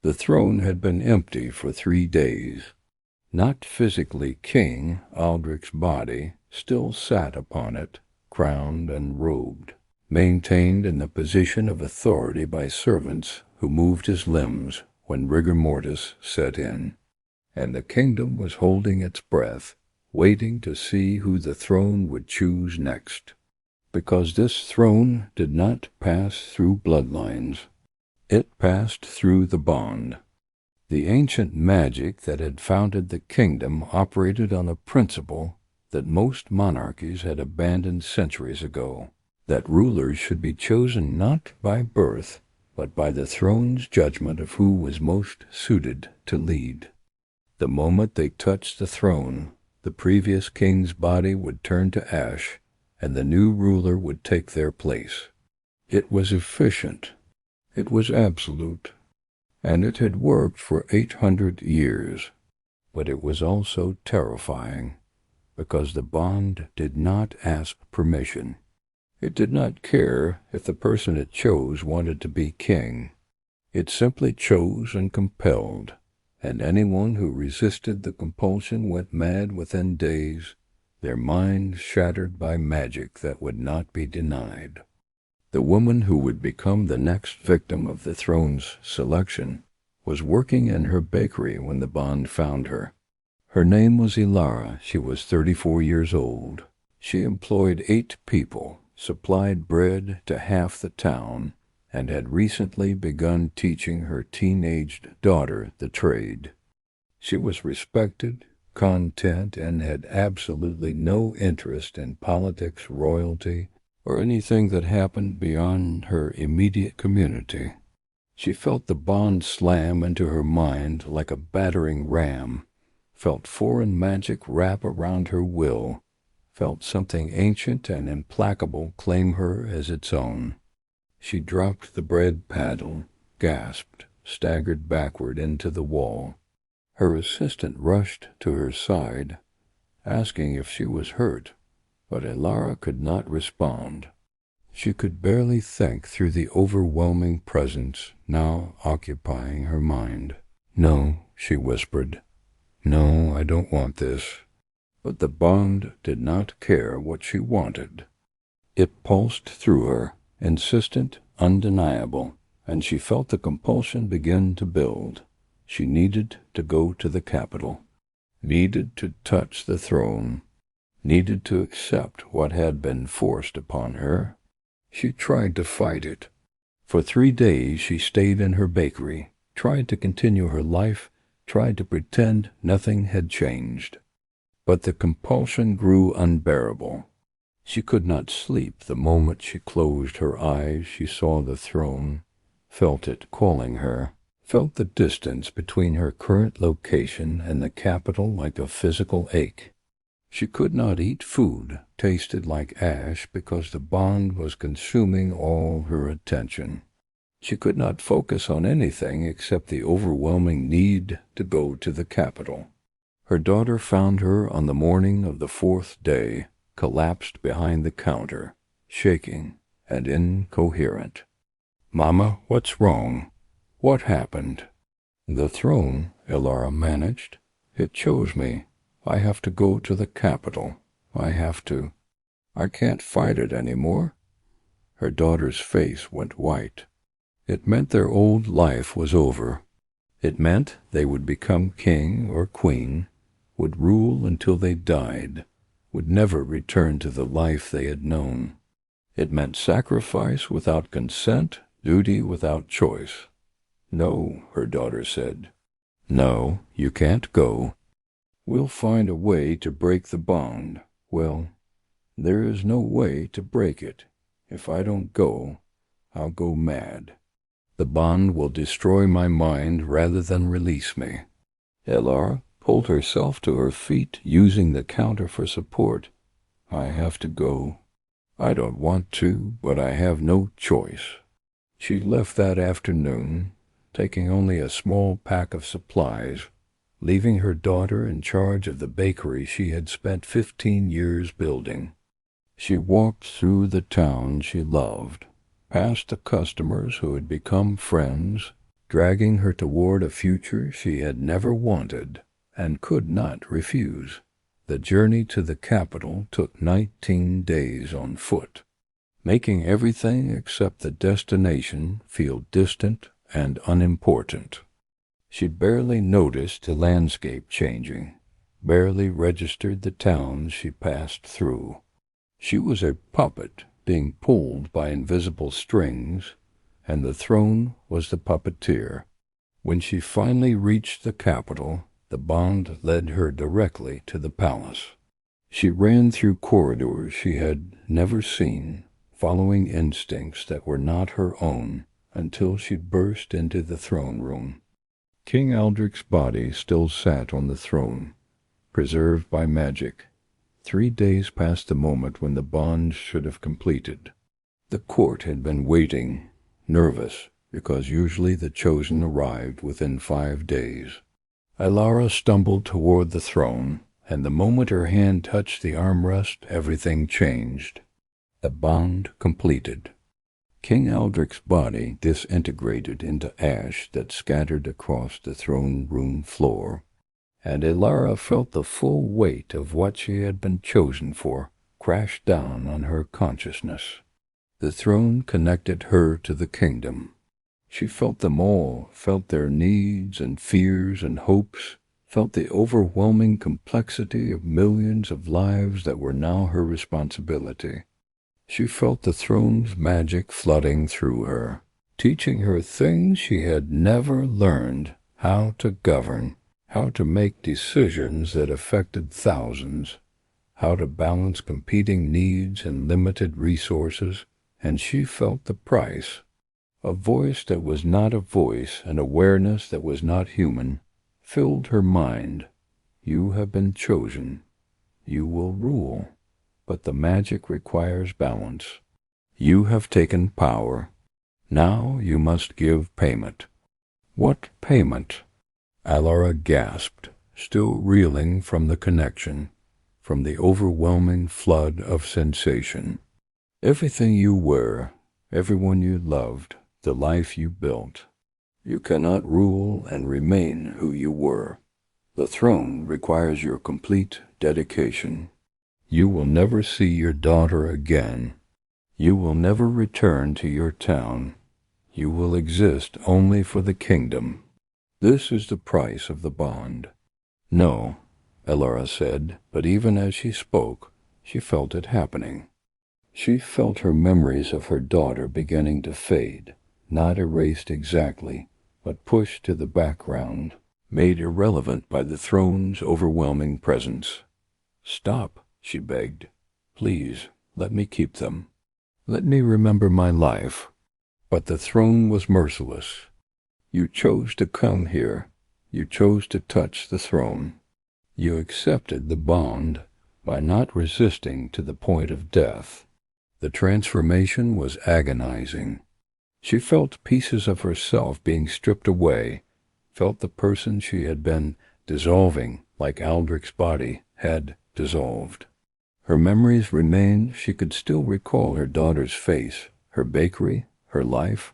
The throne had been empty for 3 days. Not physically King Aldric's body still sat upon it, crowned and robed, maintained in the position of authority by servants who moved his limbs when rigor mortis set in, and the kingdom was holding its breath, waiting to see who the throne would choose next. Because this throne did not pass through bloodlines. It passed through the bond. The ancient magic that had founded the kingdom operated on a principle that most monarchies had abandoned centuries ago, that rulers should be chosen not by birth, but by the throne's judgment of who was most suited to lead. The moment they touched the throne, the previous king's body would turn to ash, and the new ruler would take their place. It was efficient. It was absolute, and it had worked for 800 years, but it was also terrifying, because the bond did not ask permission. It did not care if the person it chose wanted to be king. It simply chose and compelled, and anyone who resisted the compulsion went mad within days, their minds shattered by magic that would not be denied. The woman who would become the next victim of the throne's selection was working in her bakery when the bond found her. Her name was Elara. She was 34 years old. She employed 8 people, supplied bread to half the town, and had recently begun teaching her teenaged daughter the trade. She was respected, content, and had absolutely no interest in politics, royalty, or anything that happened beyond her immediate community. She felt the bond slam into her mind like a battering ram, felt foreign magic wrap around her will, felt something ancient and implacable claim her as its own. She dropped the bread paddle, gasped, staggered backward into the wall. Her assistant rushed to her side, asking if she was hurt, but Elara could not respond. She could barely think through the overwhelming presence now occupying her mind. "No," she whispered. "No, I don't want this." But the bond did not care what she wanted. It pulsed through her, insistent, undeniable, and she felt the compulsion begin to build. She needed to go to the capital, needed to touch the throne, needed to accept what had been forced upon her. She tried to fight it. For 3 days she stayed in her bakery, tried to continue her life, tried to pretend nothing had changed. But the compulsion grew unbearable. She could not sleep the moment she closed her eyes. She saw the throne, felt it calling her, felt the distance between her current location and the capital like a physical ache. She could not eat food, tasted like ash, because the bond was consuming all her attention. She could not focus on anything except the overwhelming need to go to the capital. Her daughter found her on the morning of the 4th day, collapsed behind the counter, shaking and incoherent. "Mama, what's wrong? What happened?" "The throne," Elara managed. "It chose me. I have to go to the capital. I can't fight it anymore." Her daughter's face went white. It meant their old life was over. It meant they would become king or queen, would rule until they died, would never return to the life they had known. It meant sacrifice without consent, duty without choice. "No," her daughter said. "No, you can't go. We'll find a way to break the bond. Well, there is no way to break it. If I don't go, I'll go mad. The bond will destroy my mind rather than release me." Elara pulled herself to her feet, using the counter for support. "I have to go. I don't want to, but I have no choice." She left that afternoon, taking only a small pack of supplies, leaving her daughter in charge of the bakery she had spent 15 years building. She walked through the town she loved, past the customers who had become friends, dragging her toward a future she had never wanted and could not refuse. The journey to the capital took 19 days on foot, making everything except the destination feel distant and unimportant. She barely noticed the landscape changing, barely registered the towns she passed through. She was a puppet being pulled by invisible strings, and the throne was the puppeteer. When she finally reached the capital, the bond led her directly to the palace. She ran through corridors she had never seen, following instincts that were not her own, until she burst into the throne room. King Aldric's body still sat on the throne, preserved by magic. 3 days past the moment when the bond should have completed. The court had been waiting, nervous, because usually the chosen arrived within 5 days. Elara stumbled toward the throne, and the moment her hand touched the armrest, everything changed. The bond completed. King Aldric's body disintegrated into ash that scattered across the throne room floor, and Elara felt the full weight of what she had been chosen for crash down on her consciousness. The throne connected her to the kingdom. She felt them all, felt their needs and fears and hopes, felt the overwhelming complexity of millions of lives that were now her responsibility. She felt the throne's magic flooding through her, teaching her things she had never learned: how to govern, how to make decisions that affected thousands, how to balance competing needs and limited resources, and she felt the price. A voice that was not a voice, an awareness that was not human, filled her mind. You have been chosen. You will rule. But the magic requires balance. You have taken power. Now you must give payment. What payment? Elara gasped, still reeling from the connection, from the overwhelming flood of sensation. Everything you were, everyone you loved, the life you built. You cannot rule and remain who you were. The throne requires your complete dedication. You will never see your daughter again. You will never return to your town. You will exist only for the kingdom. This is the price of the bond. No, Elara said, but even as she spoke, she felt it happening. She felt her memories of her daughter beginning to fade, not erased exactly, but pushed to the background, made irrelevant by the throne's overwhelming presence. Stop, she begged. Please, let me keep them. Let me remember my life. But the throne was merciless. You chose to come here. You chose to touch the throne. You accepted the bond by not resisting to the point of death. The transformation was agonizing. She felt pieces of herself being stripped away, felt the person she had been dissolving like Aldric's body had dissolved. Her memories remained. She could still recall her daughter's face, her bakery, her life,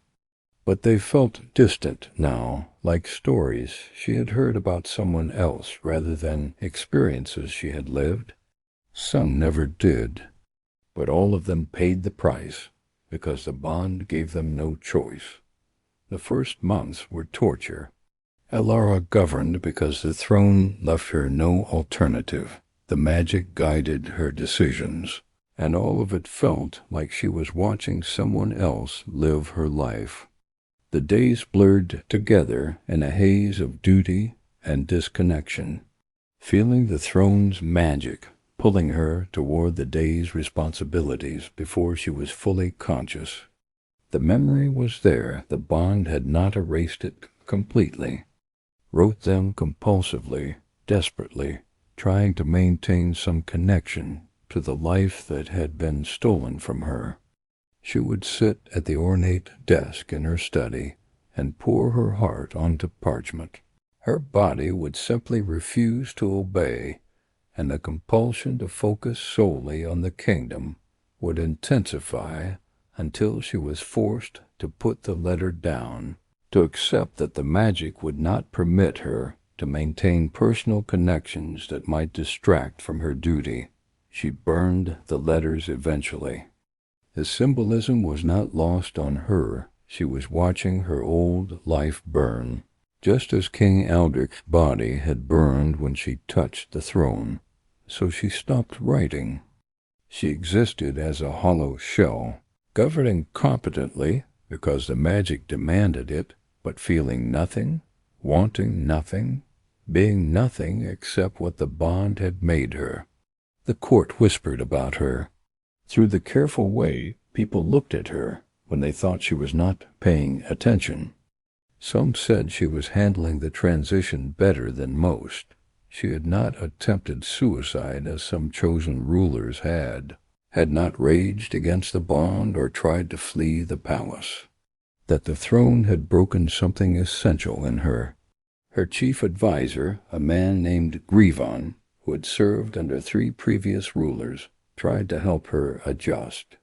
but they felt distant now, like stories she had heard about someone else rather than experiences she had lived. Some never did, but all of them paid the price because the bond gave them no choice. The first months were torture. Elara governed because the throne left her no alternative. The magic guided her decisions, and all of it felt like she was watching someone else live her life. The days blurred together in a haze of duty and disconnection, feeling the throne's magic pulling her toward the day's responsibilities before she was fully conscious. The memory was there. The bond had not erased it completely. Wrote them compulsively, desperately, trying to maintain some connection to the life that had been stolen from her. She would sit at the ornate desk in her study and pour her heart onto parchment. Her body would simply refuse to obey, and the compulsion to focus solely on the kingdom would intensify until she was forced to put the letter down, to accept that the magic would not permit her to maintain personal connections that might distract from her duty. She burned the letters eventually. The symbolism was not lost on her. She was watching her old life burn, just as King Aldric's body had burned when she touched the throne. So she stopped writing. She existed as a hollow shell, governing competently because the magic demanded it, but feeling nothing, wanting nothing, being nothing except what the bond had made her. The court whispered about her. Through the careful way people looked at her when they thought she was not paying attention. Some said she was handling the transition better than most. She had not attempted suicide as some chosen rulers had not raged against the bond or tried to flee the palace. That the throne had broken something essential in her. Her chief advisor, a man named Grievon, who had served under 3 previous rulers, tried to help her adjust.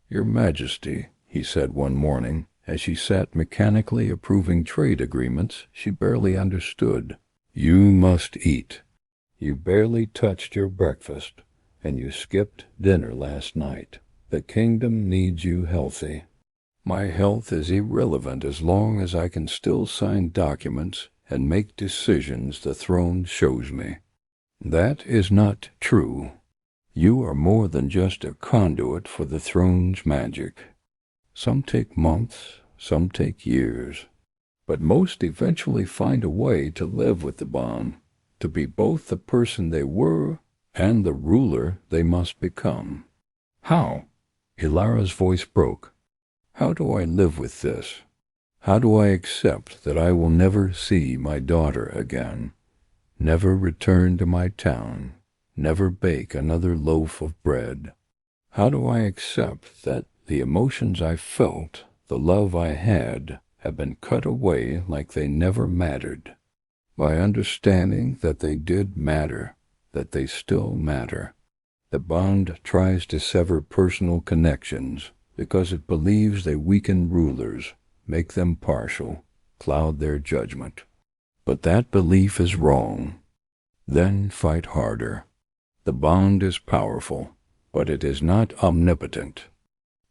"Your Majesty," he said one morning, as she sat mechanically approving trade agreements she barely understood, "you must eat. You barely touched your breakfast, and you skipped dinner last night. The kingdom needs you healthy. My health is irrelevant as long as I can still sign documents and make decisions the throne shows me." That is not true. You are more than just a conduit for the throne's magic. Some take months, some take years, but most eventually find a way to live with the bond, to be both the person they were and the ruler they must become. How? Elara's voice broke. How do I live with this? How do I accept that I will never see my daughter again? Never return to my town, never bake another loaf of bread? How do I accept that the emotions I felt, the love I had, have been cut away like they never mattered? By understanding that they did matter, that they still matter. The bond tries to sever personal connections because it believes they weaken rulers, make them partial, cloud their judgment. But that belief is wrong. Then fight harder. The bond is powerful, but it is not omnipotent.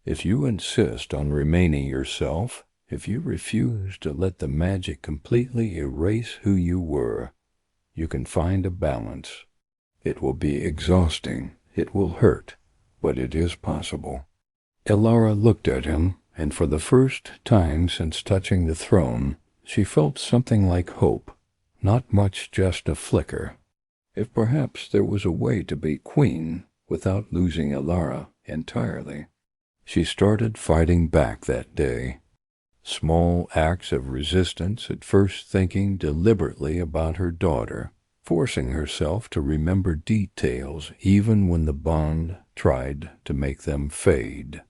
If you insist on remaining yourself, if you refuse to let the magic completely erase who you were, you can find a balance. It will be exhausting, it will hurt, but it is possible. Elara looked at him, and for the first time since touching the throne, she felt something like hope, not much, just a flicker. If perhaps there was a way to be queen without losing Elara entirely. She started fighting back that day. Small acts of resistance, at first thinking deliberately about her daughter, forcing herself to remember details even when the bond tried to make them fade.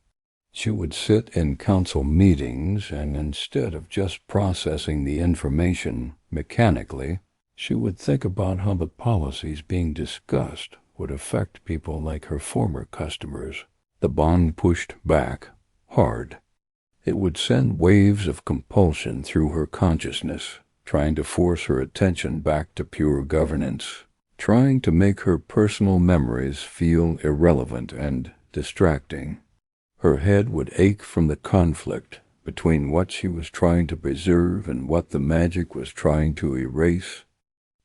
She would sit in council meetings, and instead of just processing the information mechanically, she would think about how the policies being discussed would affect people like her former customers. The bond pushed back hard. It would send waves of compulsion through her consciousness, trying to force her attention back to pure governance, trying to make her personal memories feel irrelevant and distracting. Her head would ache from the conflict between what she was trying to preserve and what the magic was trying to erase.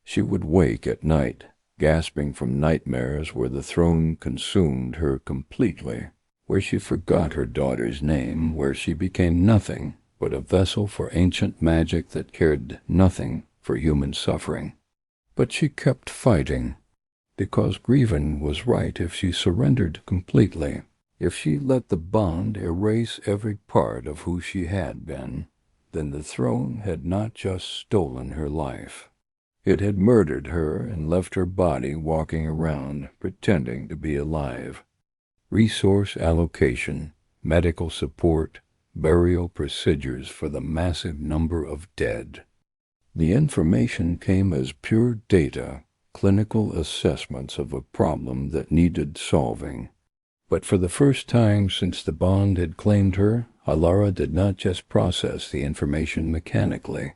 She would wake at night, gasping from nightmares where the throne consumed her completely, where she forgot her daughter's name, where she became nothing but a vessel for ancient magic that cared nothing for human suffering. But she kept fighting, because Grievon was right. If she surrendered completely, if she let the bond erase every part of who she had been, then the throne had not just stolen her life. It had murdered her and left her body walking around, pretending to be alive. Resource allocation, medical support, burial procedures for the massive number of dead. The information came as pure data, clinical assessments of a problem that needed solving. But for the first time since the bond had claimed her, Elara did not just process the information mechanically.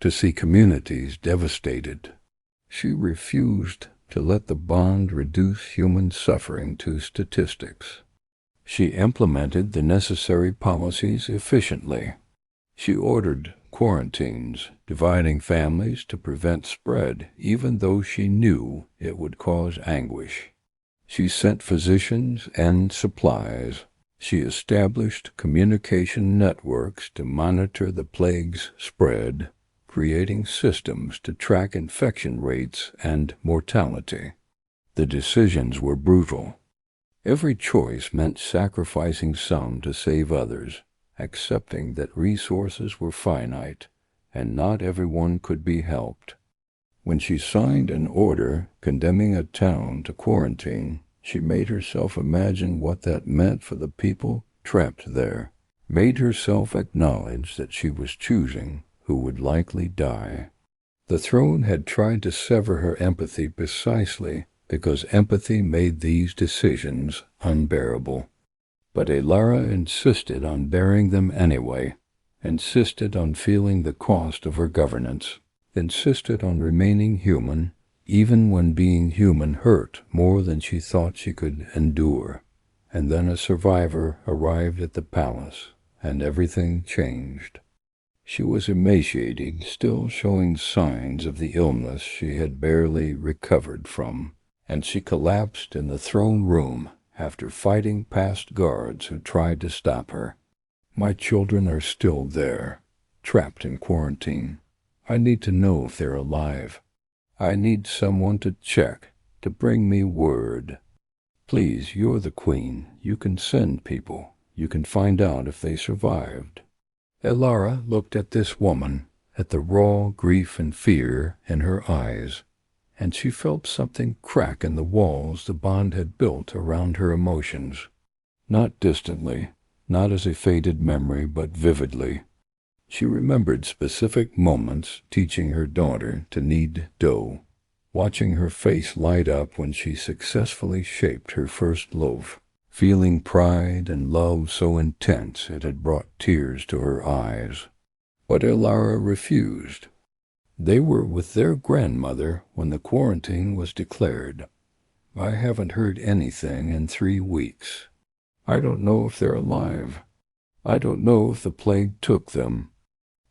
To see communities devastated, she refused to let the bond reduce human suffering to statistics. She implemented the necessary policies efficiently. She ordered quarantines, dividing families to prevent spread, even though she knew it would cause anguish. She sent physicians and supplies. She established communication networks to monitor the plague's spread, creating systems to track infection rates and mortality. The decisions were brutal. Every choice meant sacrificing some to save others, accepting that resources were finite and not everyone could be helped. When she signed an order condemning a town to quarantine, she made herself imagine what that meant for the people trapped there, made herself acknowledge that she was choosing who would likely die. The throne had tried to sever her empathy precisely because empathy made these decisions unbearable. But Elara insisted on bearing them anyway, insisted on feeling the cost of her governance, insisted on remaining human, even when being human hurt more than she thought she could endure. And then a survivor arrived at the palace, and everything changed. She was emaciated, still showing signs of the illness she had barely recovered from, and she collapsed in the throne room after fighting past guards who tried to stop her. "My children are still there, trapped in quarantine. I need to know if they're alive. I need someone to check, to bring me word. Please, you're the queen. You can send people. You can find out if they survived." Elara looked at this woman, at the raw grief and fear in her eyes, and she felt something crack in the walls the bond had built around her emotions. Not distantly, not as a faded memory, but vividly. She remembered specific moments teaching her daughter to knead dough, watching her face light up when she successfully shaped her first loaf, feeling pride and love so intense it had brought tears to her eyes. But Elara refused. They were with their grandmother when the quarantine was declared. "I haven't heard anything in 3 weeks. I don't know if they're alive. I don't know if the plague took them.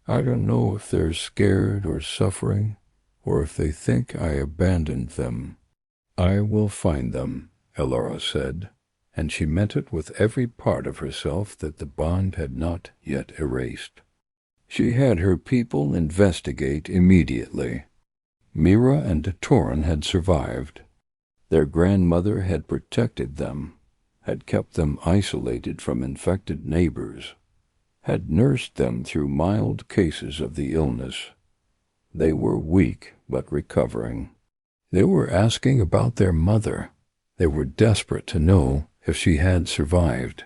I don't know if they're scared or suffering, or if they think I abandoned them." "I will find them," Elara said, and she meant it with every part of herself that the bond had not yet erased. She had her people investigate immediately. Mira and Torin had survived. Their grandmother had protected them, had kept them isolated from infected neighbors, had nursed them through mild cases of the illness. They were weak but recovering. They were asking about their mother. They were desperate to know if she had survived.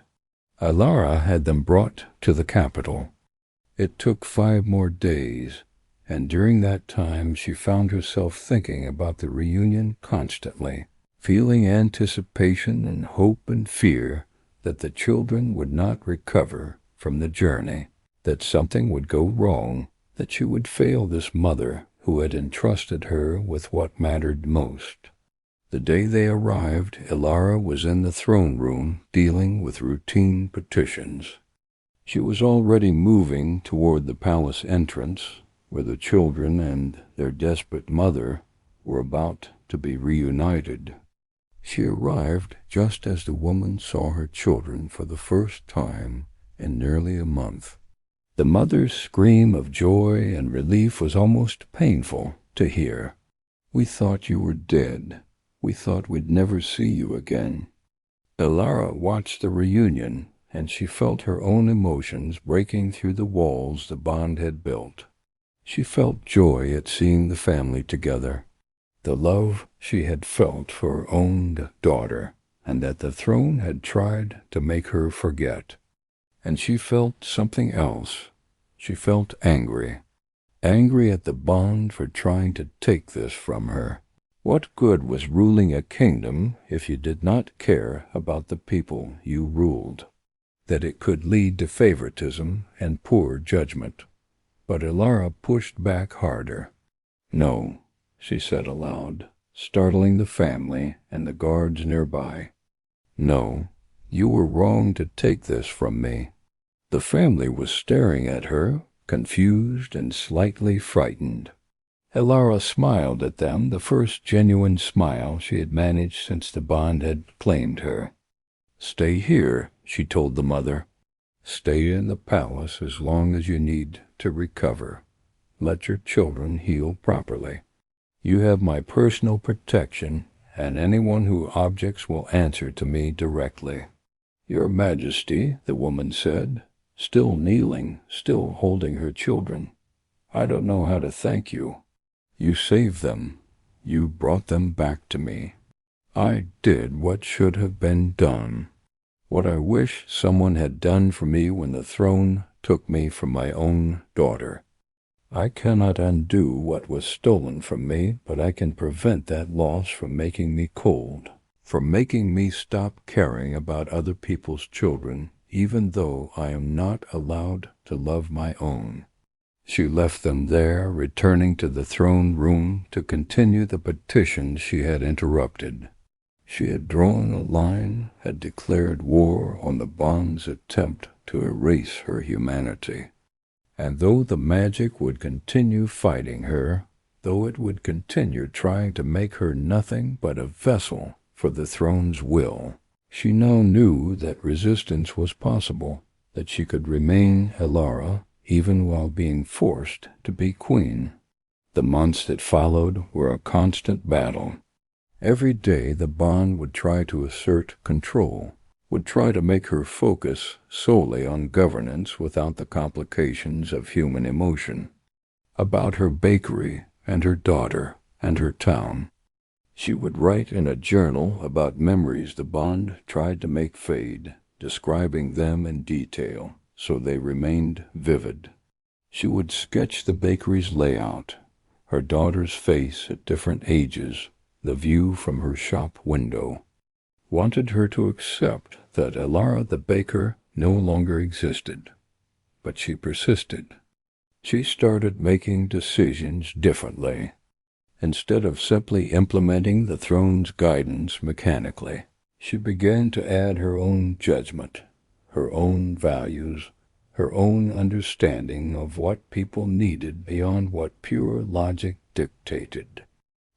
Elara had them brought to the capital. It took 5 more days, and during that time she found herself thinking about the reunion constantly, feeling anticipation and hope and fear that the children would not recover from the journey, that something would go wrong, that she would fail this mother who had entrusted her with what mattered most. The day they arrived, Elara was in the throne room dealing with routine petitions. She was already moving toward the palace entrance, where the children and their desperate mother were about to be reunited. She arrived just as the woman saw her children for the first time in nearly a month. The mother's scream of joy and relief was almost painful to hear. "We thought you were dead. We thought we'd never see you again." Elara watched the reunion, and she felt her own emotions breaking through the walls the bond had built. She felt joy at seeing the family together, the love she had felt for her own daughter, and that the throne had tried to make her forget. And she felt something else. She felt angry. Angry at the bond for trying to take this from her. What good was ruling a kingdom if you did not care about the people you ruled? that it could lead to favoritism and poor judgment. But Elara pushed back harder. "No," she said aloud, startling the family and the guards nearby. "No, you were wrong to take this from me." The family was staring at her, confused and slightly frightened. Elara smiled at them, the first genuine smile she had managed since the bond had claimed her. "Stay here," she told the mother. "Stay in the palace as long as you need to recover. Let your children heal properly. You have my personal protection, and anyone who objects will answer to me directly." "Your Majesty," the woman said, still kneeling, still holding her children, "I don't know how to thank you. You saved them. You brought them back to me. I did what should have been done. What I wish someone had done for me when the throne took me from my own daughter. I cannot undo what was stolen from me, but I can prevent that loss from making me cold, from making me stop caring about other people's children, even though I am not allowed to love my own." She left them there, returning to the throne room to continue the petition she had interrupted. She had drawn a line, had declared war on the bond's attempt to erase her humanity. And though the magic would continue fighting her, though it would continue trying to make her nothing but a vessel for the throne's will, she now knew that resistance was possible, that she could remain Elara even while being forced to be queen. The months that followed were a constant battle. Every day the bond would try to assert control, would try to make her focus solely on governance without the complications of human emotion. About her bakery and her daughter and her town, she would write in a journal about memories the bond tried to make fade, describing them in detail so they remained vivid. She would sketch the bakery's layout, her daughter's face at different ages, the view from her shop window. Wanted her to accept that Elara the baker no longer existed. But she persisted. She started making decisions differently. Instead of simply implementing the throne's guidance mechanically, she began to add her own judgment, her own values, her own understanding of what people needed beyond what pure logic dictated.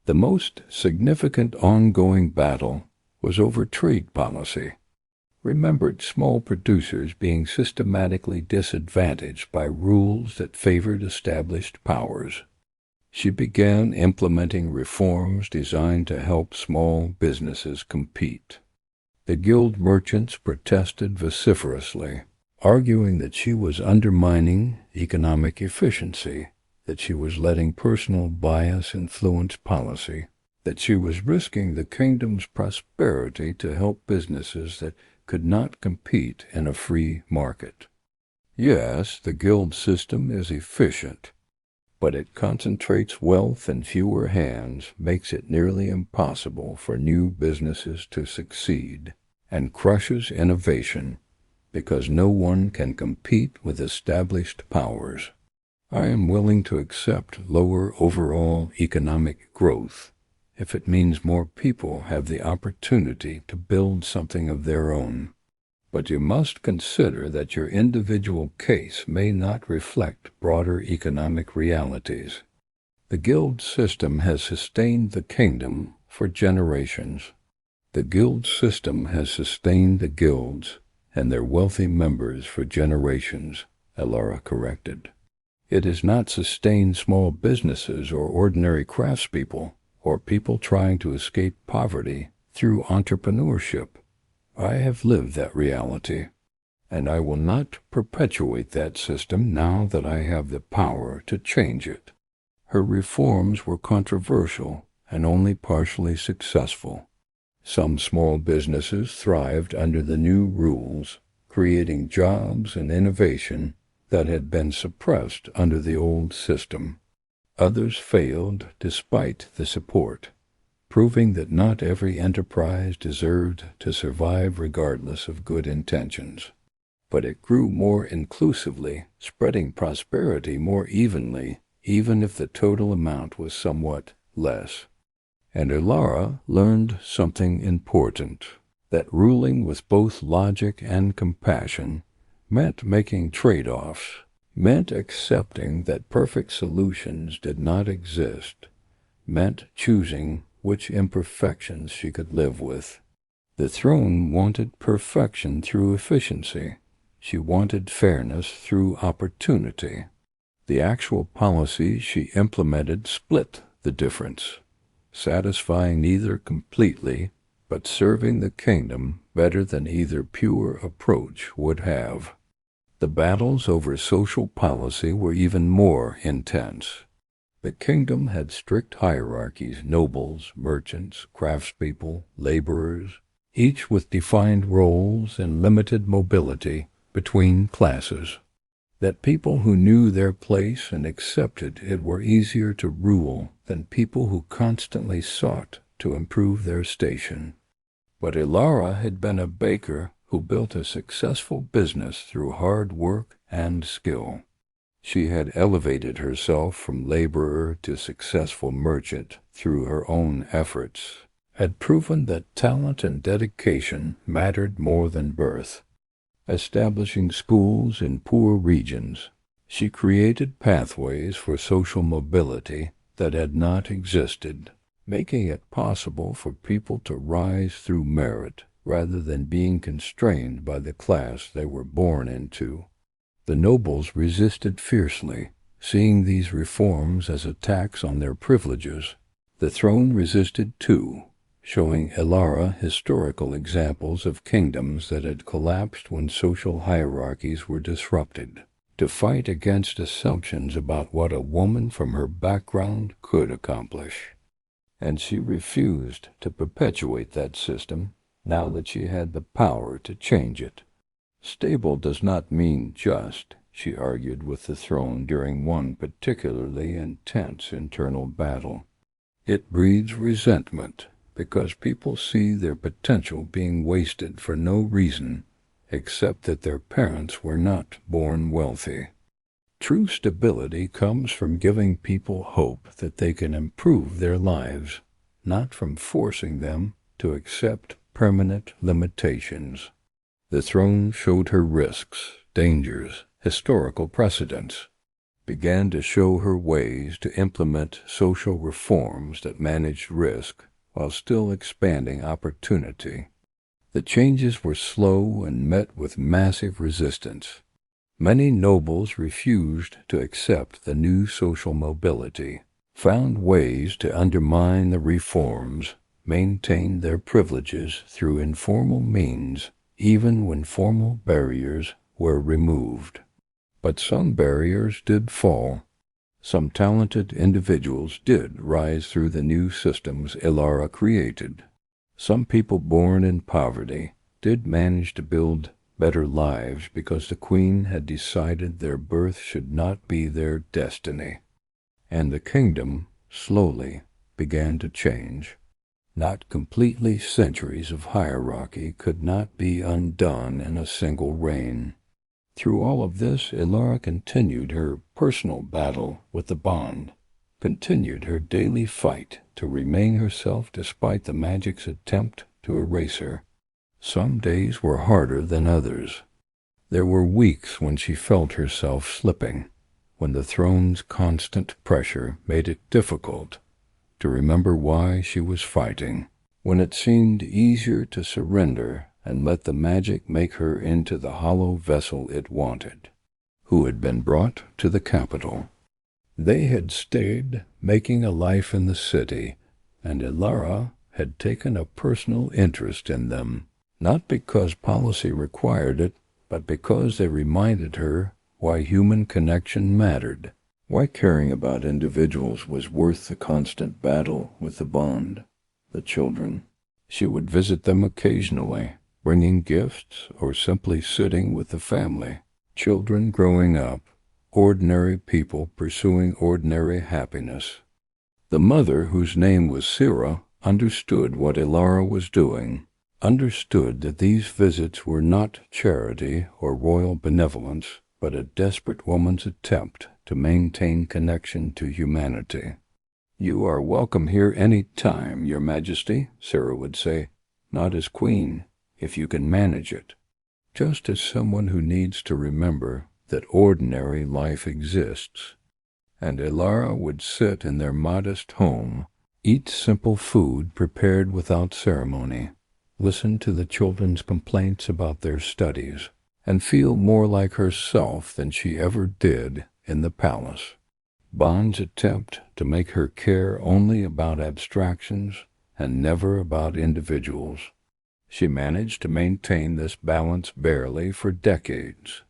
The most significant ongoing battle was over trade policy. Remembered small producers being systematically disadvantaged by rules that favored established powers. She began implementing reforms designed to help small businesses compete. The guild merchants protested vociferously, arguing that she was undermining economic efficiency, that she was letting personal bias influence policy, that she was risking the kingdom's prosperity to help businesses that could not compete in a free market. Yes, the guild system is efficient, but it concentrates wealth in fewer hands, makes it nearly impossible for new businesses to succeed, and crushes innovation, because no one can compete with established powers. I am willing to accept lower overall economic growth if it means more people have the opportunity to build something of their own. But you must consider that your individual case may not reflect broader economic realities. The guild system has sustained the kingdom for generations. The guild system has sustained the guilds and their wealthy members for generations, Elara corrected. It has not sustained small businesses or ordinary craftspeople, or people trying to escape poverty through entrepreneurship. I have lived that reality, and I will not perpetuate that system now that I have the power to change it. Her reforms were controversial and only partially successful. Some small businesses thrived under the new rules, creating jobs and innovation that had been suppressed under the old system. Others failed despite the support, proving that not every enterprise deserved to survive regardless of good intentions. but it grew more inclusively, spreading prosperity more evenly, even if the total amount was somewhat less. And Elara learned something important, that ruling with both logic and compassion meant making trade-offs, meant accepting that perfect solutions did not exist, meant choosing which imperfections she could live with. The throne wanted perfection through efficiency. She wanted fairness through opportunity. The actual policies she implemented split the difference, satisfying neither completely, but serving the kingdom better than either pure approach would have. The battles over social policy were even more intense. The kingdom had strict hierarchies: nobles, merchants, craftspeople, laborers, each with defined roles and limited mobility between classes. That people who knew their place and accepted it were easier to rule than people who constantly sought to improve their station. But Elara had been a baker who built a successful business through hard work and skill. She had elevated herself from laborer to successful merchant through her own efforts, had proven that talent and dedication mattered more than birth. Establishing schools in poor regions, she created pathways for social mobility that had not existed, making it possible for people to rise through merit rather than being constrained by the class they were born into. The nobles resisted fiercely, seeing these reforms as attacks on their privileges. The throne resisted too, showing Elara historical examples of kingdoms that had collapsed when social hierarchies were disrupted, to fight against assumptions about what a woman from her background could accomplish. And she refused to perpetuate that system now that she had the power to change it. Stable does not mean just, she argued with the throne during one particularly intense internal battle. It breeds resentment, because people see their potential being wasted for no reason except that their parents were not born wealthy. True stability comes from giving people hope that they can improve their lives, not from forcing them to accept permanent limitations. The throne showed her risks, dangers, historical precedents, began to show her ways to implement social reforms that managed risk while still expanding opportunity. The changes were slow and met with massive resistance. Many nobles refused to accept the new social mobility, found ways to undermine the reforms, maintained their privileges through informal means, even when formal barriers were removed. But some barriers did fall. Some talented individuals did rise through the new systems Elara created. Some people born in poverty did manage to build better lives because the queen had decided their birth should not be their destiny. And the kingdom, slowly, began to change. Not completely. Centuries of hierarchy could not be undone in a single reign. Through all of this, Elara continued her personal battle with the bond, continued her daily fight to remain herself despite the magic's attempt to erase her. Some days were harder than others. There were weeks when she felt herself slipping, when the throne's constant pressure made it difficult to remember why she was fighting, when it seemed easier to surrender and let the magic make her into the hollow vessel it wanted, who had been brought to the capital. They had stayed, making a life in the city, and Elara had taken a personal interest in them, not because policy required it, but because they reminded her why human connection mattered, why caring about individuals was worth the constant battle with the bond, the children. She would visit them occasionally, bringing gifts or simply sitting with the family, children growing up, ordinary people pursuing ordinary happiness. The mother, whose name was Sira, understood what Elara was doing, understood that these visits were not charity or royal benevolence, but a desperate woman's attempt to maintain connection to humanity. "You are welcome here any time, Your Majesty," Sarah would say, "not as queen, if you can manage it. Just as someone who needs to remember that ordinary life exists." And Elara would sit in their modest home, eat simple food prepared without ceremony, listen to the children's complaints about their studies, and feel more like herself than she ever did in the palace. Bond's attempt to make her care only about abstractions and never about individuals. She managed to maintain this balance barely for decades.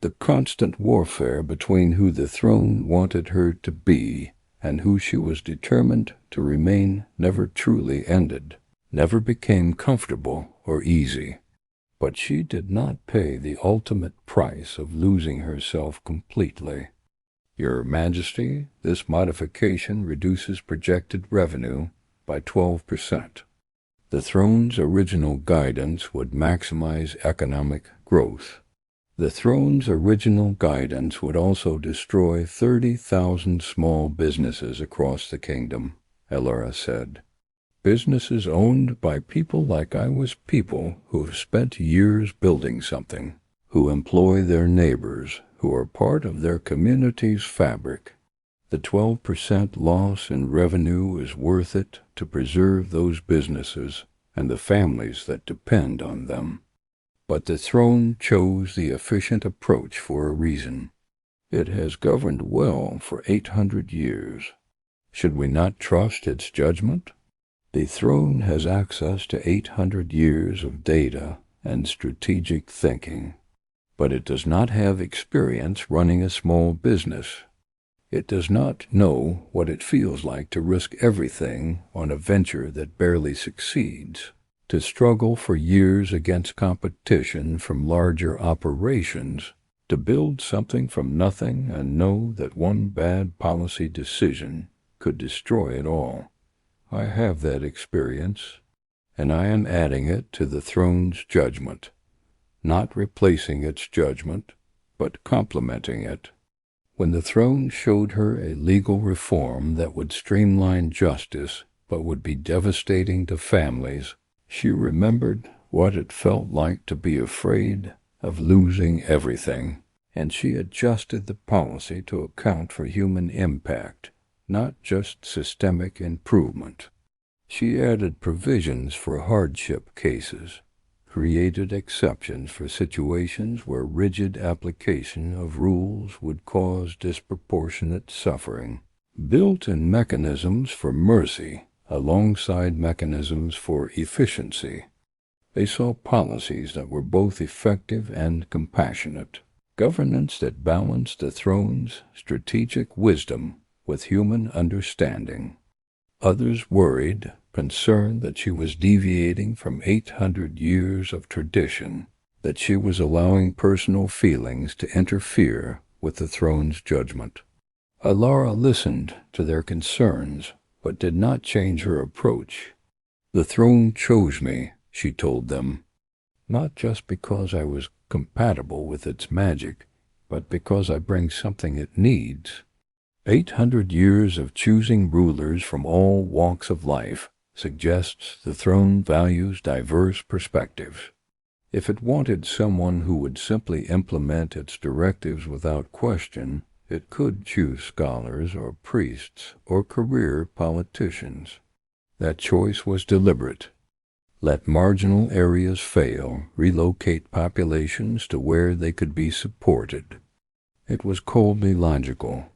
The constant warfare between who the throne wanted her to be and who she was determined to remain never truly ended, never became comfortable or easy. But she did not pay the ultimate price of losing herself completely. "Your Majesty, this modification reduces projected revenue by 12%. The throne's original guidance would maximize economic growth. The throne's original guidance would also destroy 30,000 small businesses across the kingdom," Elara said. "Businesses owned by people like I was, people who have spent years building something, who employ their neighbors, who are part of their community's fabric. The 12% loss in revenue is worth it to preserve those businesses and the families that depend on them." But the throne chose the efficient approach for a reason. It has governed well for 800 years. Should we not trust its judgment? The throne has access to 800 years of data and strategic thinking, but it does not have experience running a small business. It does not know what it feels like to risk everything on a venture that barely succeeds, to struggle for years against competition from larger operations, to build something from nothing and know that one bad policy decision could destroy it all. I have that experience, and I am adding it to the throne's judgment, not replacing its judgment, but complementing it. When the throne showed her a legal reform that would streamline justice but would be devastating to families, she remembered what it felt like to be afraid of losing everything, and she adjusted the policy to account for human impact, not just systemic improvement. She added provisions for hardship cases, created exceptions for situations where rigid application of rules would cause disproportionate suffering, built in mechanisms for mercy alongside mechanisms for efficiency. They saw policies that were both effective and compassionate, governance that balanced the throne's strategic wisdom with human understanding. Others worried, concerned that she was deviating from 800 years of tradition, that she was allowing personal feelings to interfere with the throne's judgment. Elara listened to their concerns, but did not change her approach. "The throne chose me," she told them, "not just because I was compatible with its magic, but because I bring something it needs." 800 years of choosing rulers from all walks of life suggests the throne values diverse perspectives. If it wanted someone who would simply implement its directives without question, it could choose scholars or priests or career politicians. That choice was deliberate. Let marginal areas fail, relocate populations to where they could be supported. It was coldly logical.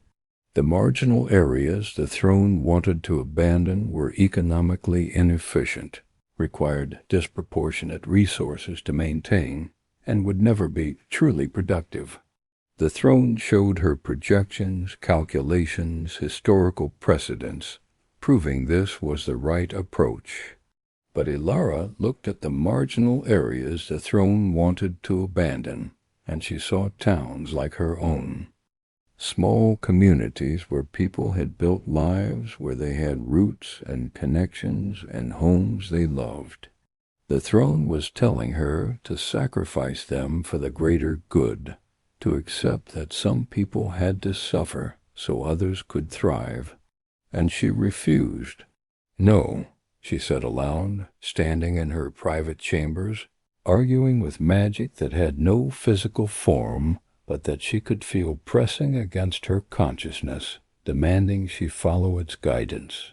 The marginal areas the throne wanted to abandon were economically inefficient, required disproportionate resources to maintain, and would never be truly productive. The throne showed her projections, calculations, historical precedents, proving this was the right approach. But Elara looked at the marginal areas the throne wanted to abandon, and she saw towns like her own. Small communities where people had built lives, where they had roots and connections and homes they loved. The throne was telling her to sacrifice them for the greater good, to accept that some people had to suffer so others could thrive. And she refused. No, she said aloud, standing in her private chambers, arguing with magic that had no physical form, but that she could feel pressing against her consciousness, demanding she follow its guidance.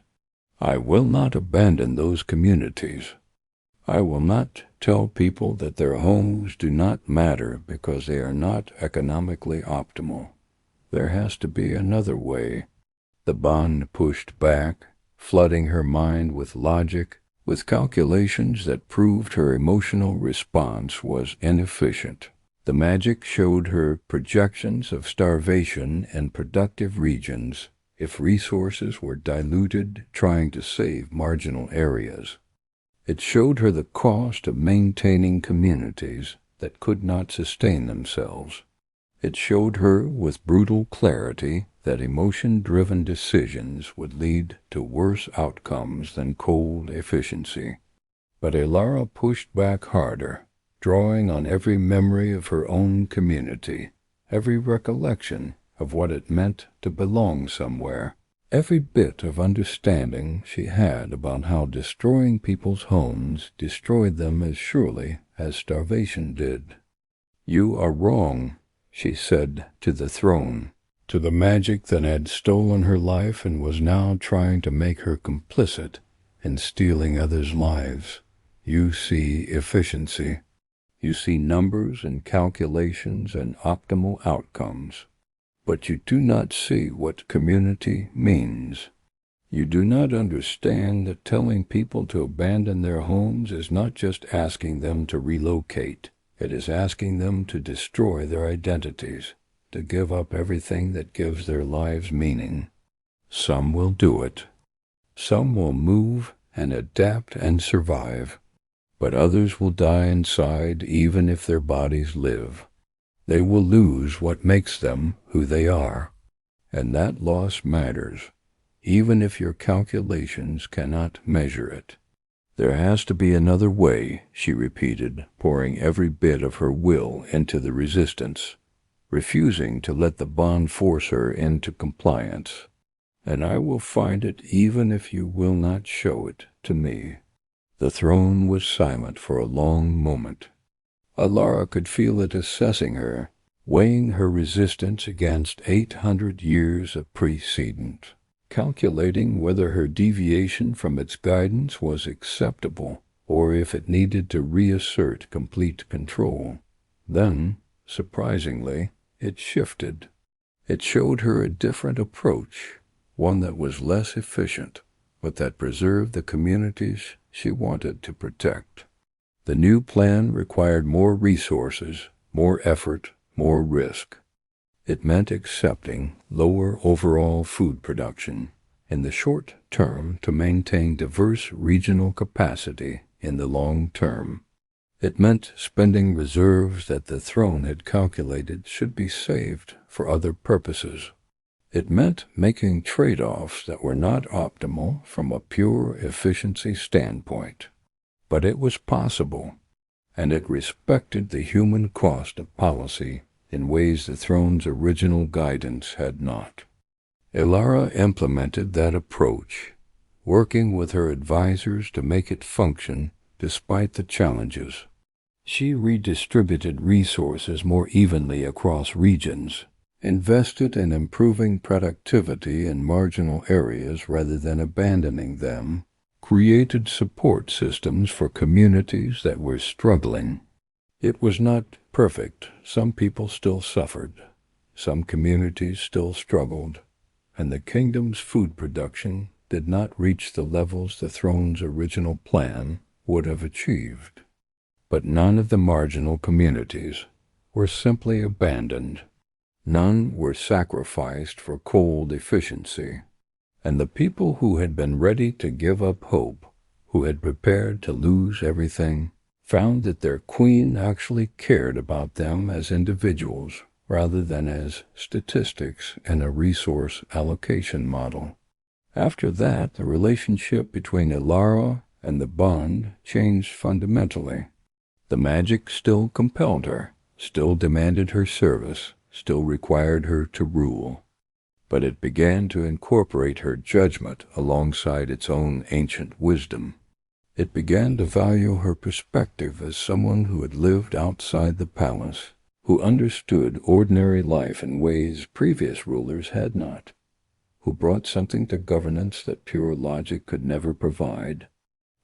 I will not abandon those communities. I will not tell people that their homes do not matter because they are not economically optimal. There has to be another way. The bond pushed back, flooding her mind with logic, with calculations that proved her emotional response was inefficient. The magic showed her projections of starvation in productive regions if resources were diluted trying to save marginal areas. It showed her the cost of maintaining communities that could not sustain themselves. It showed her with brutal clarity that emotion-driven decisions would lead to worse outcomes than cold efficiency. But Elara pushed back harder, drawing on every memory of her own community, every recollection of what it meant to belong somewhere, every bit of understanding she had about how destroying people's homes destroyed them as surely as starvation did. You are wrong, she said to the throne, to the magic that had stolen her life and was now trying to make her complicit in stealing others' lives. You see efficiency. You see numbers and calculations and optimal outcomes. But you do not see what community means. You do not understand that telling people to abandon their homes is not just asking them to relocate. It is asking them to destroy their identities, to give up everything that gives their lives meaning. Some will do it. Some will move and adapt and survive. But others will die inside even if their bodies live. They will lose what makes them who they are. And that loss matters, even if your calculations cannot measure it. There has to be another way, she repeated, pouring every bit of her will into the resistance, refusing to let the bond force her into compliance. And I will find it even if you will not show it to me. The throne was silent for a long moment. Elara could feel it assessing her, weighing her resistance against 800 years of precedent, calculating whether her deviation from its guidance was acceptable or if it needed to reassert complete control. Then, surprisingly, it shifted. It showed her a different approach, one that was less efficient, but that preserved the communities she wanted to protect. The new plan required more resources, more effort, more risk. It meant accepting lower overall food production in the short term to maintain diverse regional capacity in the long term. It meant spending reserves that the throne had calculated should be saved for other purposes. It meant making trade-offs that were not optimal from a pure efficiency standpoint. But it was possible, and it respected the human cost of policy in ways the throne's original guidance had not. Elara implemented that approach, working with her advisors to make it function despite the challenges. She redistributed resources more evenly across regions, invested in improving productivity in marginal areas rather than abandoning them, created support systems for communities that were struggling. It was not perfect. Some people still suffered. Some communities still struggled. And the kingdom's food production did not reach the levels the throne's original plan would have achieved. But none of the marginal communities were simply abandoned. None were sacrificed for cold efficiency. And the people who had been ready to give up hope, who had prepared to lose everything, found that their queen actually cared about them as individuals rather than as statistics in a resource allocation model. After that, the relationship between Elara and the bond changed fundamentally. The magic still compelled her, still demanded her service, still required her to rule, but it began to incorporate her judgment alongside its own ancient wisdom. It began to value her perspective as someone who had lived outside the palace, who understood ordinary life in ways previous rulers had not, who brought something to governance that pure logic could never provide.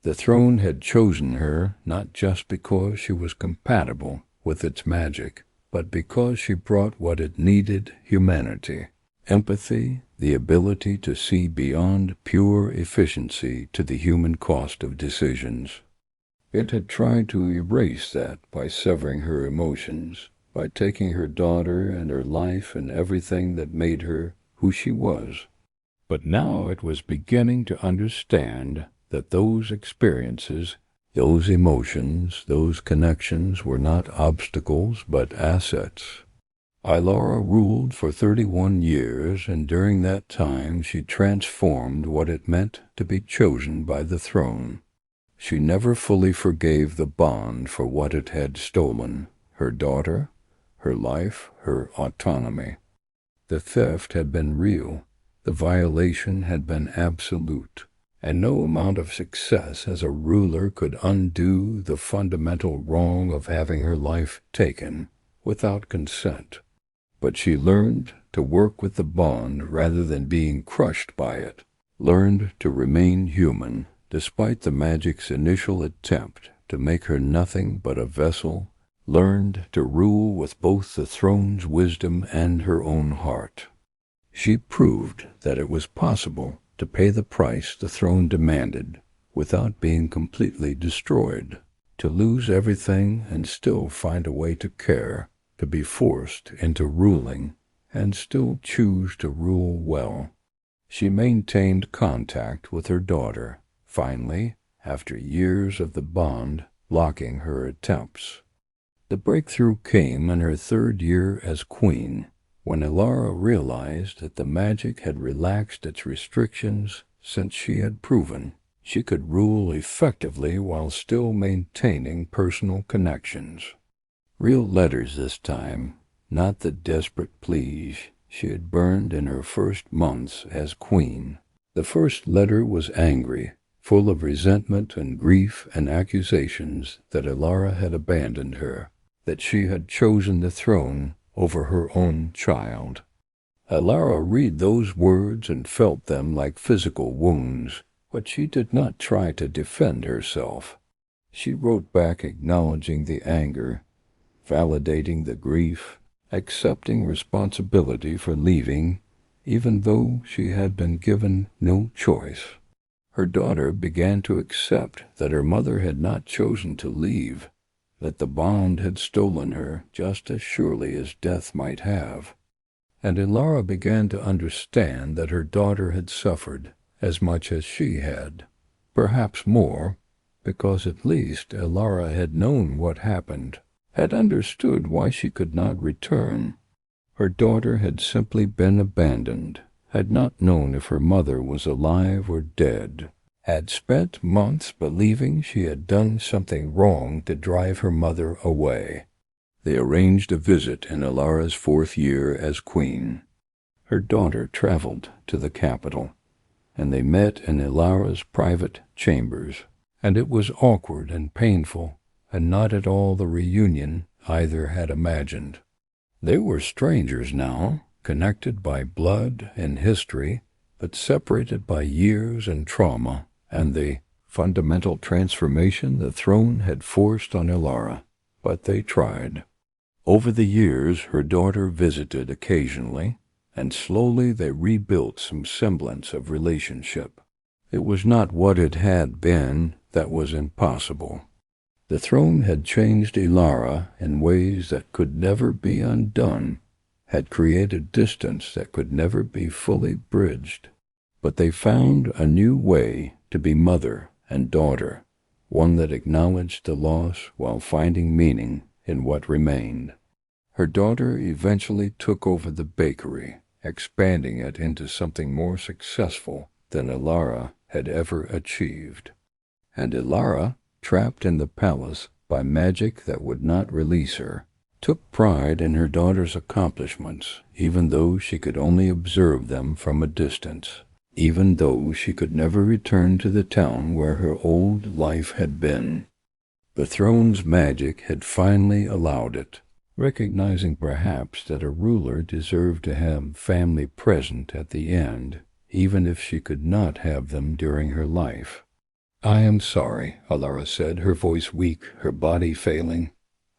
The throne had chosen her not just because she was compatible with its magic, but because she brought what it needed: humanity, empathy, the ability to see beyond pure efficiency to the human cost of decisions. It had tried to erase that by severing her emotions, by taking her daughter and her life and everything that made her who she was. But now it was beginning to understand that those experiences, those emotions, those connections were not obstacles but assets. Elara ruled for 31 years, and during that time she transformed what it meant to be chosen by the throne. She never fully forgave the bond for what it had stolen: her daughter, her life, her autonomy. The theft had been real, the violation had been absolute, and no amount of success as a ruler could undo the fundamental wrong of having her life taken without consent. But she learned to work with the bond rather than being crushed by it, learned to remain human despite the magic's initial attempt to make her nothing but a vessel, learned to rule with both the throne's wisdom and her own heart. She proved that it was possible to pay the price the throne demanded without being completely destroyed, to lose everything and still find a way to care, to be forced into ruling and still choose to rule well. She maintained contact with her daughter, finally, after years of the bond blocking her attempts. The breakthrough came in her 3rd year as queen, when Elara realized that the magic had relaxed its restrictions since she had proven she could rule effectively while still maintaining personal connections. Real letters this time, not the desperate pleas she had burned in her first months as queen. The first letter was angry, full of resentment and grief and accusations that Elara had abandoned her, that she had chosen the throne over her own child. Elara read those words and felt them like physical wounds, but she did not try to defend herself. She wrote back acknowledging the anger, validating the grief, accepting responsibility for leaving, even though she had been given no choice. Her daughter began to accept that her mother had not chosen to leave, that the bond had stolen her just as surely as death might have. And Elara began to understand that her daughter had suffered as much as she had, perhaps more, because at least Elara had known what happened, had understood why she could not return. Her daughter had simply been abandoned, had not known if her mother was alive or dead, had spent months believing she had done something wrong to drive her mother away. They arranged a visit in Elara's 4th year as queen. Her daughter traveled to the capital, and they met in Elara's private chambers, and it was awkward and painful, and not at all the reunion either had imagined. They were strangers now, connected by blood and history, but separated by years and trauma, and the fundamental transformation the throne had forced on Elara. But they tried. Over the years, her daughter visited occasionally, and slowly they rebuilt some semblance of relationship. It was not what it had been that was impossible. The throne had changed Elara in ways that could never be undone, had created distance that could never be fully bridged. But they found a new way to be mother and daughter, one that acknowledged the loss while finding meaning in what remained. Her daughter eventually took over the bakery, expanding it into something more successful than Elara had ever achieved. And Elara, trapped in the palace by magic that would not release her, took pride in her daughter's accomplishments, even though she could only observe them from a distance, even though she could never return to the town where her old life had been. The throne's magic had finally allowed it, recognizing perhaps that a ruler deserved to have family present at the end, even if she could not have them during her life. "I am sorry," Elara said, her voice weak, her body failing.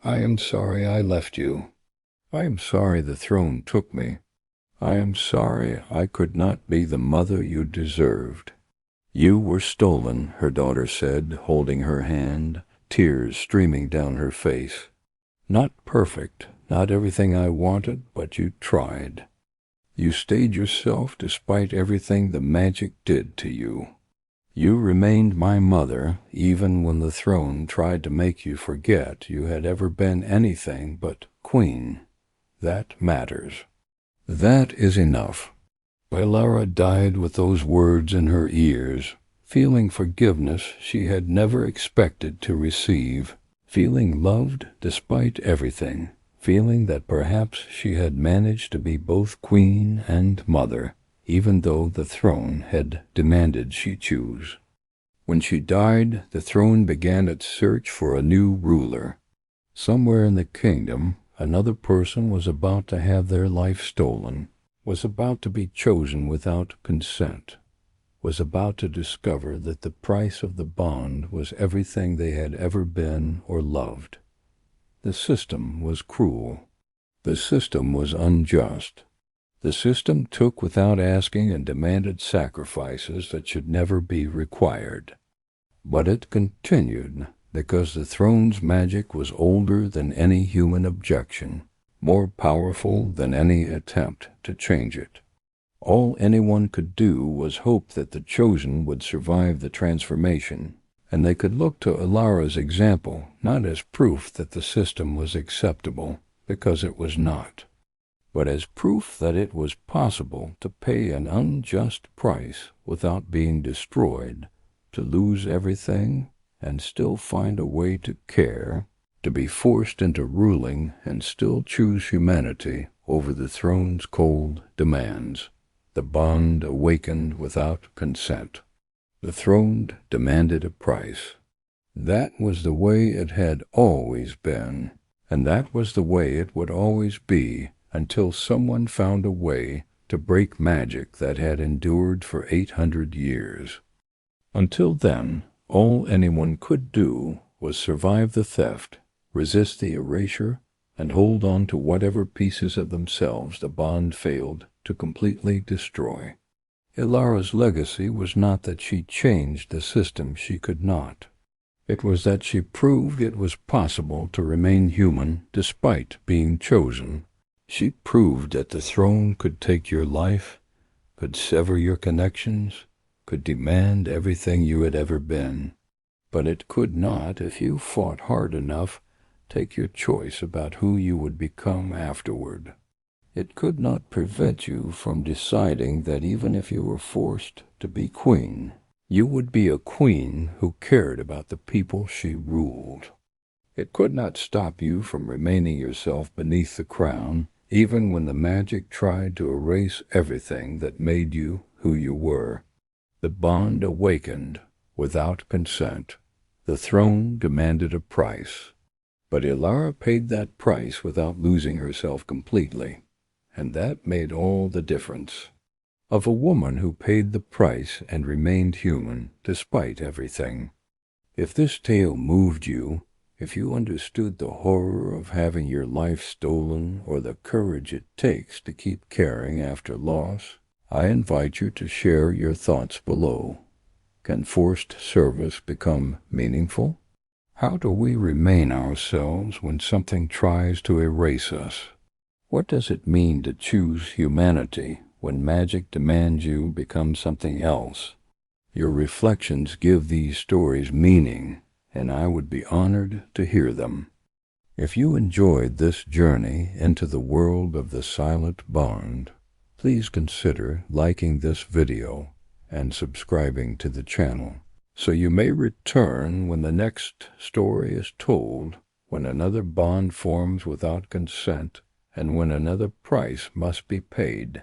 "I am sorry I left you. I am sorry the throne took me. I am sorry I could not be the mother you deserved." "You were stolen," her daughter said, holding her hand, tears streaming down her face. "Not perfect, not everything I wanted, but you tried. You stayed yourself despite everything the magic did to you. You remained my mother, even when the throne tried to make you forget you had ever been anything but queen. That matters. That is enough." Elara died with those words in her ears, feeling forgiveness she had never expected to receive, feeling loved despite everything, feeling that perhaps she had managed to be both queen and mother, even though the throne had demanded she choose. When she died, the throne began its search for a new ruler. Somewhere in the kingdom, another person was about to have their life stolen, was about to be chosen without consent, was about to discover that the price of the bond was everything they had ever been or loved. The system was cruel. The system was unjust. The system took without asking and demanded sacrifices that should never be required. But it continued because the throne's magic was older than any human objection, more powerful than any attempt to change it. All anyone could do was hope that the chosen would survive the transformation, and they could look to Elara's example not as proof that the system was acceptable, because it was not, but as proof that it was possible to pay an unjust price without being destroyed, to lose everything and still find a way to care, to be forced into ruling and still choose humanity over the throne's cold demands. The bond awakened without consent. The throne demanded a price. That was the way it had always been, and that was the way it would always be until someone found a way to break magic that had endured for 800 years. Until then, all anyone could do was survive the theft, resist the erasure, and hold on to whatever pieces of themselves the bond failed to completely destroy. Elara's legacy was not that she changed the system she could not. It was that she proved it was possible to remain human despite being chosen. She proved that the throne could take your life, could sever your connections, could demand everything you had ever been. But it could not, if you fought hard enough, take your choice about who you would become afterward. It could not prevent you from deciding that even if you were forced to be queen, you would be a queen who cared about the people she ruled. It could not stop you from remaining yourself beneath the crown, even when the magic tried to erase everything that made you who you were. The bond awakened without consent. The throne demanded a price. But Elara paid that price without losing herself completely, and that made all the difference. Of a woman who paid the price and remained human despite everything. If this tale moved you, if you understood the horror of having your life stolen or the courage it takes to keep caring after loss, I invite you to share your thoughts below. Can forced service become meaningful? How do we remain ourselves when something tries to erase us? What does it mean to choose humanity when magic demands you become something else? Your reflections give these stories meaning, and I would be honored to hear them. If you enjoyed this journey into the world of the silent bond, please consider liking this video and subscribing to the channel. So you may return when the next story is told, when another bond forms without consent, and when another price must be paid.